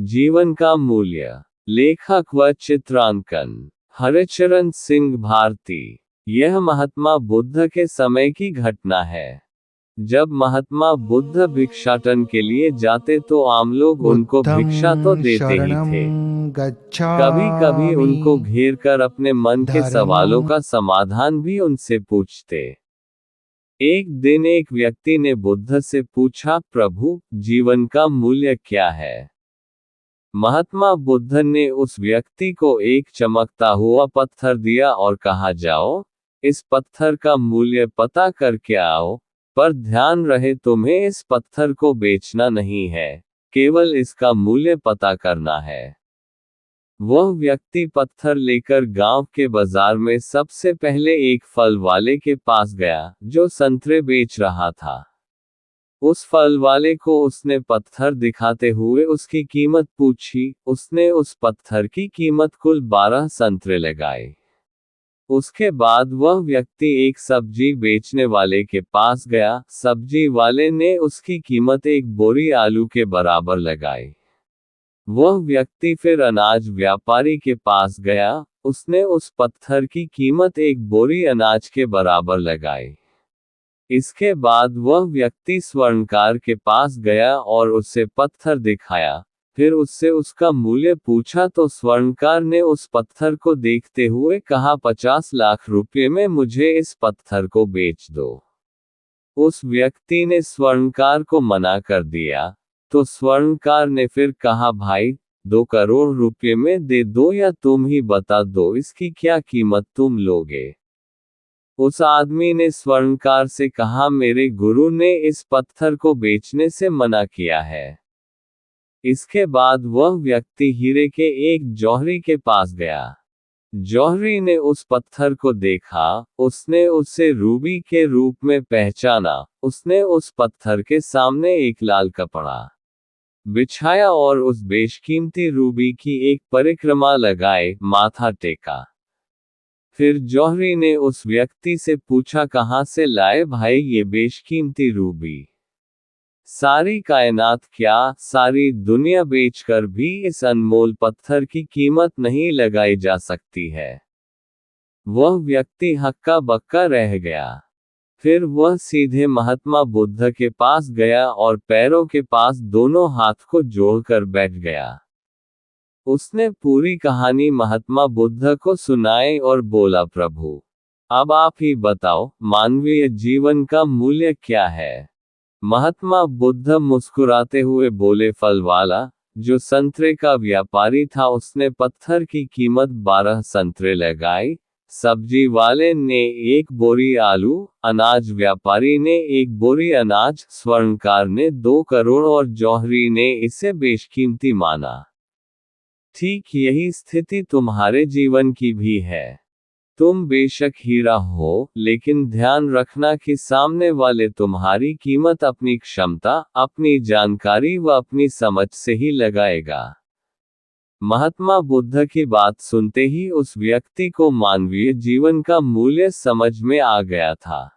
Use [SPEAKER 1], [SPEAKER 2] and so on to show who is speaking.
[SPEAKER 1] जीवन का मूल्य। लेखक व चित्रांकन हरिचरण सिंह भारती। यह महात्मा बुद्ध के समय की घटना है। जब महात्मा बुद्ध भिक्षाटन के लिए जाते तो आम लोग उनको भिक्षा तो
[SPEAKER 2] बुद्धं
[SPEAKER 1] देते ही
[SPEAKER 2] शरणं
[SPEAKER 1] थे, कभी कभी
[SPEAKER 2] गच्छामि।
[SPEAKER 1] उनको घेर कर अपने मन के सवालों
[SPEAKER 2] धर्मं
[SPEAKER 1] का समाधान भी उनसे पूछते। एक दिन एक व्यक्ति ने बुद्ध से पूछा, प्रभु, जीवन का मूल्य क्या है? महात्मा बुद्ध ने उस व्यक्ति को एक चमकता हुआ पत्थर दिया और कहा, जाओ, इस पत्थर का मूल्य पता करके आओ, पर ध्यान रहे तुम्हें इस पत्थर को बेचना नहीं है, केवल इसका मूल्य पता करना है। वह व्यक्ति पत्थर लेकर गांव के बाजार में सबसे पहले एक फल वाले के पास गया, जो संतरे बेच रहा था। उस फल वाले को उसने पत्थर दिखाते हुए उसकी कीमत पूछी। उसने उस पत्थर की कीमत कुल 12 संतरे लगाए। उसके बाद वह व्यक्ति एक सब्जी बेचने वाले के पास गया। सब्जी वाले ने उसकी कीमत एक बोरी आलू के बराबर लगाई। वह व्यक्ति फिर अनाज व्यापारी के पास गया। उसने उस पत्थर की कीमत एक बोरी अनाज के बराबर लगाई। इसके बाद वह व्यक्ति स्वर्णकार के पास गया और उसे पत्थर दिखाया। फिर उससे उसका मूल्य पूछा तो स्वर्णकार ने उस पत्थर को देखते हुए कहा, 50 लाख रुपये में मुझे इस पत्थर को बेच दो। उस व्यक्ति ने स्वर्णकार को मना कर दिया, तो स्वर्णकार ने फिर कहा, भाई, 2 करोड़ रुपये में दे दो या तुम ही बता दो इसकी क्या कीमत तुम लोगे। उस आदमी ने स्वर्णकार से कहा, मेरे गुरु ने इस पत्थर को बेचने से मना किया है। इसके बाद वह व्यक्ति हीरे के एक जौहरी के पास गया। जौहरी ने उस पत्थर को देखा। उसने उसे रूबी के रूप में पहचाना। उसने उस पत्थर के सामने एक लाल कपड़ा बिछाया और उस बेशकीमती रूबी की एक परिक्रमा लगाए, माथा टेका। फिर जौहरी ने उस व्यक्ति से पूछा, कहाँ से लाए भाई ये बेशकीमती रूबी? सारी कायनात क्या, सारी दुनिया बेचकर भी इस अनमोल पत्थर की कीमत नहीं लगाई जा सकती है। वह व्यक्ति हक्का बक्का रह गया। फिर वह सीधे महात्मा बुद्ध के पास गया और पैरों के पास दोनों हाथ को जोड़कर बैठ गया। उसने पूरी कहानी महात्मा बुद्ध को सुनाई और बोला, प्रभु, अब आप ही बताओ, मानवीय जीवन का मूल्य क्या है? महात्मा बुद्ध मुस्कुराते हुए बोले, फल वाला, जो संतरे का व्यापारी था, उसने पत्थर की कीमत 12 संतरे लगाई। सब्जी वाले ने 1 बोरी आलू, अनाज व्यापारी ने 1 बोरी अनाज, स्वर्णकार ने 2 करोड़ और जौहरी ने इसे बेशकीमती माना। ठीक यही स्थिति तुम्हारे जीवन की भी है। तुम बेशक हीरा हो, लेकिन ध्यान रखना कि सामने वाले तुम्हारी कीमत अपनी क्षमता, अपनी जानकारी व अपनी समझ से ही लगाएगा। महात्मा बुद्ध की बात सुनते ही उस व्यक्ति को मानवीय जीवन का मूल्य समझ में आ गया था।